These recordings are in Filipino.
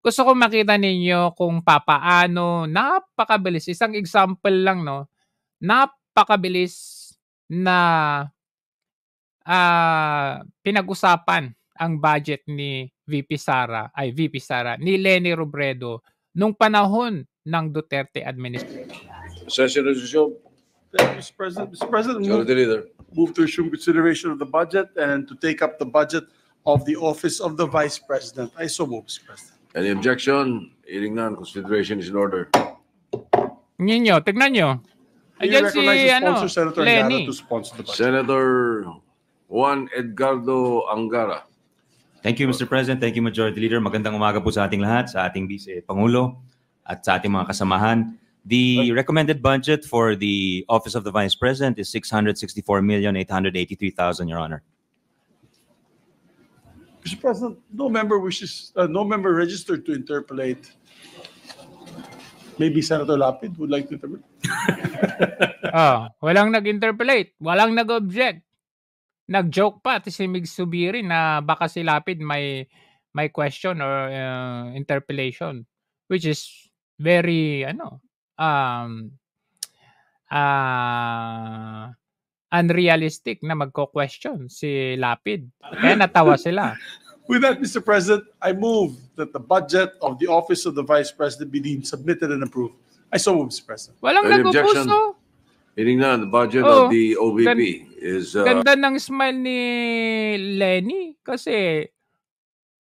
Gusto ko makita ninyo kung papaano napakabilis. Isang example lang, no? Napakabilis na pinag-usapan ang budget ni VP Sara, ni Leni Robredo nung panahon ng Duterte administration. Session is resumed. Thank you, Mr. President. Mr. President, Majority Leader. move to resume consideration of the budget and to take up the budget of the Office of the Vice President. I so move, Mr. President. Any objection? Hearing none, consideration is in order. Ninyo, tignan nyo. We Ayan si recognize the sponsor, Senator Angara, Lenny. to sponsor the budget. Senator Juan Edgardo Angara. Thank you, Mr. President. Thank you, Majority Leader. Magandang umaga po sa ating lahat, sa ating Vice Pangulo at sa ating mga kasamahan. The recommended budget for the Office of the Vice President is 664,883,000, Your Honor. Mr. President, no member registered to interpolate. Maybe Senator Lapid would like to interpolate. Walang nag-interpolate, walang nag-object. Nag-joke pa si Mig Subiri na baka si Lapid may question or interpolation, which is very unrealistic na magko-question si Lapid. Kaya natawa sila. With that, Mr. President, I move that the budget of the Office of the Vice President be deemed submitted and approved. I so move, Mr. President. Walang Any objection? nag-upuso. Hearing none, the budget of the OVP is... Ganda ng smile ni Lenny kasi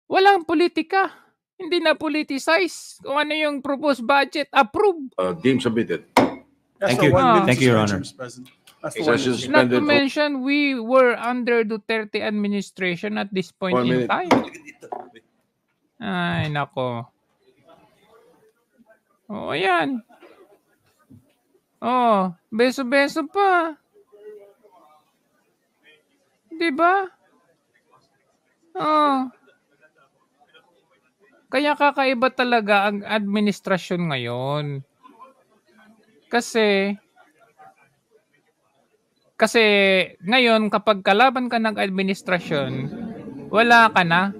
walang politika. Hindi na politicize. Kung ano yung proposed budget, approve. deemed submitted. That's Thank you. the 1 minute Thank you, Your suspension, Honor. Mr. President. That's the Session 1 minute. Not suspended to for mention, we were under Duterte administration at this point 1 in minute. time. Ay, nako. Ayan. Beso-beso pa. Diba? Kaya kakaiba talaga ang administrasyon ngayon. Kasi ngayon kapag kalaban ka ng administrasyon, wala ka na.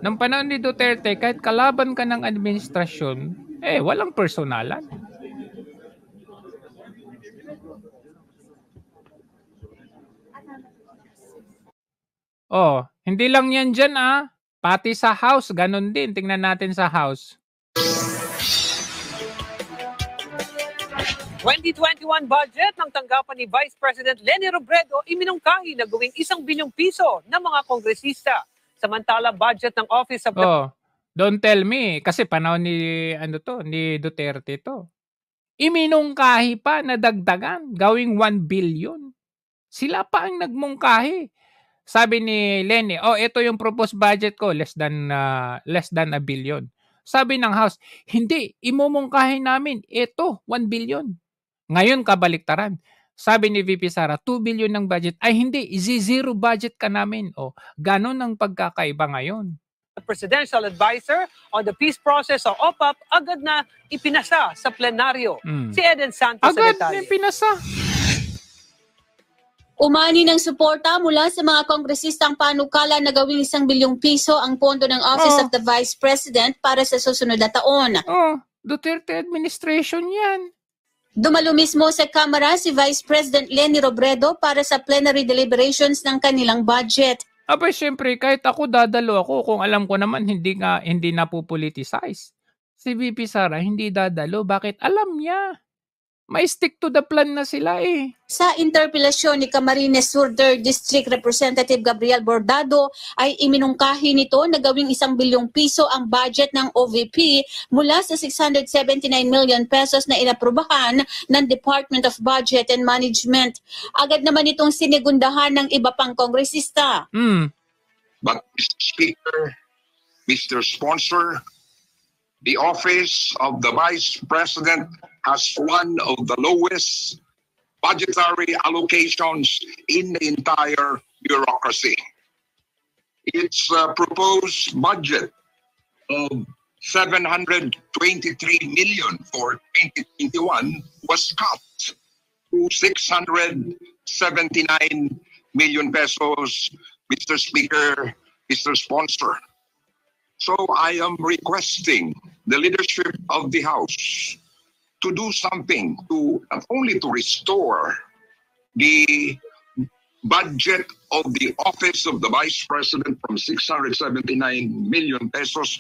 Nung panahon ni Duterte, kahit kalaban ka ng administrasyon, walang personalan. Hindi lang yan dyan pati sa House, ganun din. Tingnan natin sa House. 2021 budget ng tanggapan ni Vice President Leni Robredo iminungkahi na gawing 1 bilyong piso ng mga kongresista. Samantala, budget ng Office of the... Don't tell me. Kasi panahon ni Duterte to. Iminungkahi pa na dagdagan, gawing 1 billion. Sila pa ang nagmungkahi. Sabi ni Lenny, ito yung proposed budget ko, less than 1 billion. Sabi ng House, hindi, imumungkahi namin, ito, 1 billion. Ngayon, kabaliktaran. Sabi ni VP Sara, 2 billion ng budget. Ay hindi, zero budget ka namin. Ganon ang pagkakaiba ngayon. Presidential Advisor on the Peace Process o OPAP agad na ipinasa sa plenaryo. Si Eden Santos agad sa na detalye. ipinasa. Umani ng suporta mula sa mga kongresistang panukala na gawing 1 bilyong piso ang pondo ng Office of the Vice President para sa susunod na taon. Duterte administration yan. Dumalo mismo sa Kamara si Vice President Leni Robredo para sa plenary deliberations ng kanilang budget. Siyempre, kahit ako dadalo ako kung alam ko naman hindi na po-politicize. Si VP Sara hindi dadalo. Bakit? Alam niya. May stick to the plan na sila Sa interpelasyon ni Camarines Sur 3rd District Representative Gabriel Bordado ay iminungkahi nito na gawing 1 bilyong piso ang budget ng OVP mula sa 679 million pesos na inaprubahan ng Department of Budget and Management. Agad naman itong sinigundahan ng iba pang kongresista. But Mr. Speaker, Mr. Sponsor, the Office of the Vice President has one of the lowest budgetary allocations in the entire bureaucracy. Its proposed budget of 723 million for 2021 was cut to 679 million pesos, Mr. Speaker, Mr. Sponsor. So I am requesting the leadership of the House to do something to not only to restore the budget of the Office of the Vice President from 679 million pesos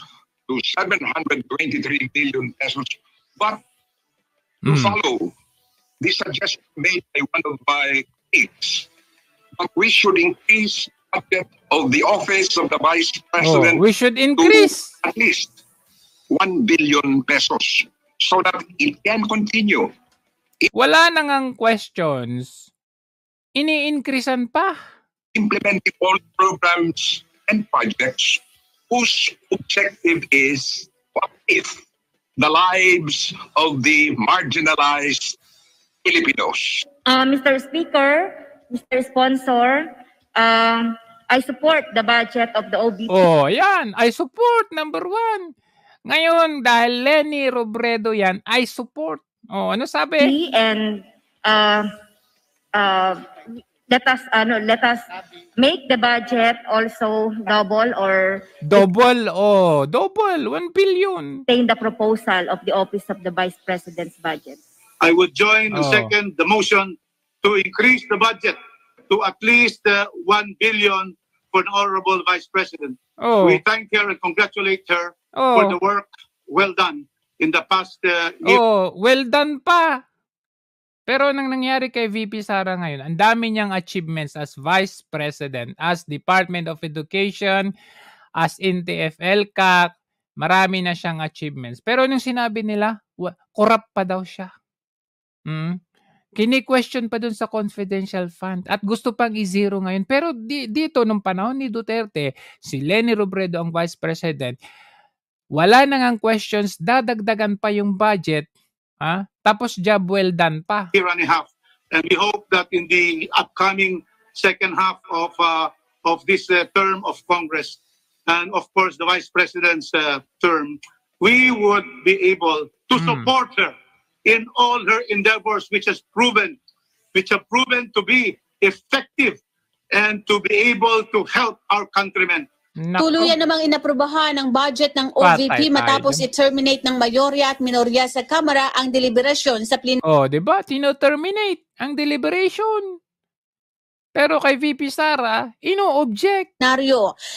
to 723 million pesos, but to follow the suggestion made by one of my colleagues, but we should increase the budget of the Office of the Vice President we should increase to at least 1 billion pesos so that it can continue. Wala na ngang questions. Ini-increasean pa. Implementing all programs and projects whose objective is to uplift the lives of the marginalized Filipinos. Mr. Speaker, Mr. Sponsor, I support the budget of the OVP. Oh, yan. I support, number 1. Ngayon, dahil Leni Robredo yan, I support. Oh, ano sabi? And let us make the budget also double or Double, 1 billion. obtain the proposal of the Office of the Vice President's budget. I would join and second the motion to increase the budget to at least 1 billion for the Honorable Vice President. We thank her and congratulate her for the work well done in the past year. Well done pa. Pero nang nangyari kay VP Sara ngayon, ang dami niyang achievements as Vice President, as Department of Education, as NTF-ELCAC, marami na siyang achievements. Pero nung sinabi nila, corrupt pa daw siya. Kini-question pa dun sa confidential fund at gusto pang i-zero ngayon. Pero dito, nung panahon ni Duterte, si Leni Robredo ang Vice President, wala na ngang questions, dadagdagan pa yung budget, tapos job well done pa. Year and a half. And we hope that in the upcoming second half of this term of Congress, and of course the Vice President's term, we would be able to support her in all her endeavors, which have proven to be effective and to be able to help our countrymen. Tuluyan namang inaprubahan ang budget ng OVP matapos i-terminate ng mayorya at minorya sa Kamara ang deliberasyon sa plenaryo. Diba? Tino-terminate ang deliberation. Pero kay VP Sara, ino-object.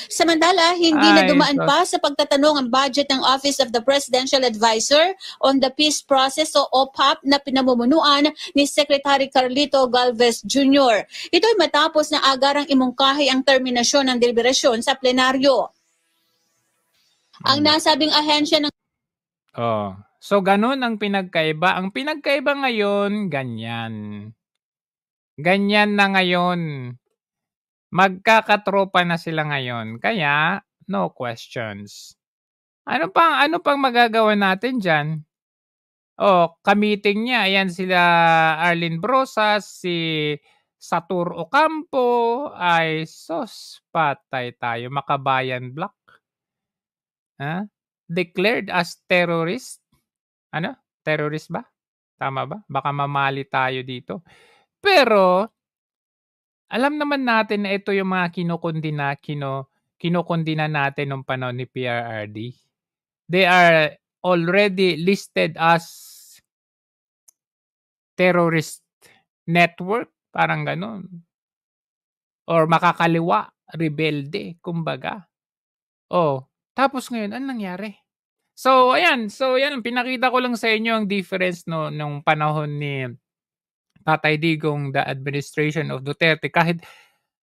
Samantala, hindi na dumaan pa sa pagtatanong ang budget ng Office of the Presidential Advisor on the Peace Process o OPAP na pinamumunuan ni Secretary Carlito Galvez Jr. Ito'y matapos na agarang imungkahi ang terminasyon ng deliberasyon sa plenaryo. Ang nasabing ahensya ng So ganun ang pinagkaiba. Ang pinagkaiba ngayon, ganyan. Ganyan na ngayon. Magkakatropa na sila ngayon. Kaya, no questions. Ano pang magagawa natin dyan? Ka-meeting niya. Ayan sila Arlene Brosas, si Satur Ocampo, ay patay tayo. Makabayan Black. Declared as terrorist. Terrorist ba? Tama ba? Baka mamali tayo dito. Pero, alam naman natin na ito yung mga kinukondina natin nung panahon ni PRRD. They are already listed as terrorist network, parang ganun. Or makakaliwa, rebelde, kumbaga. Tapos ngayon, anong nangyari? So, ayan. Pinakita ko lang sa inyo ang difference nung panahon ni Tatay Digong, the administration of Duterte. Kahit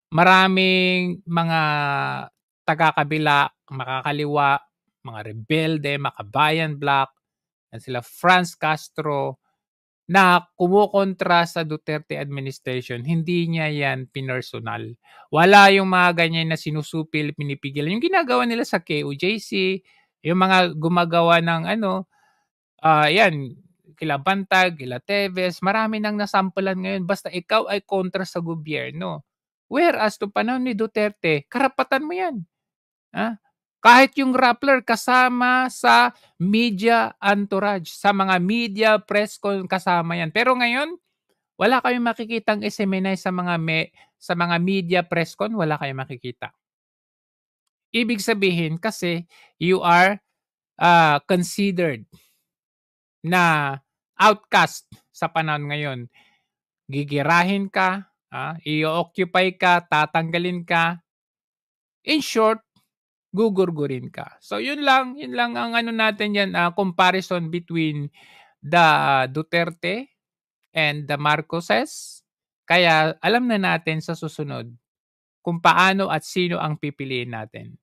maraming mga taga-kabila, makakaliwa, mga rebelde, makabayan black, yan sila Franz Castro, na kumukontra sa Duterte administration, hindi niya yan pinersonal. Wala yung mga ganyan na sinusupil, pinipigilan. Yung ginagawa nila sa KOJC, yung mga gumagawa ng kila Bantag, kila Teves, marami nang nasampulan ngayon. Basta ikaw ay kontra sa gobyerno. Whereas, to panahon ni Duterte, karapatan mo yan. Kahit yung Rappler kasama sa media entourage, sa mga media press con kasama yan. Pero ngayon, wala kayong makikitang SMNI sa mga media press con, wala kayong makikita. Ibig sabihin kasi you are considered na outcast sa panahon ngayon. Gigirahin ka, i-occupy ka, tatanggalin ka. In short, gugurgurin ka. So yun lang ang ano natin yan, comparison between the Duterte and the Marcoses. Kaya alam na natin sa susunod kung paano at sino ang pipiliin natin.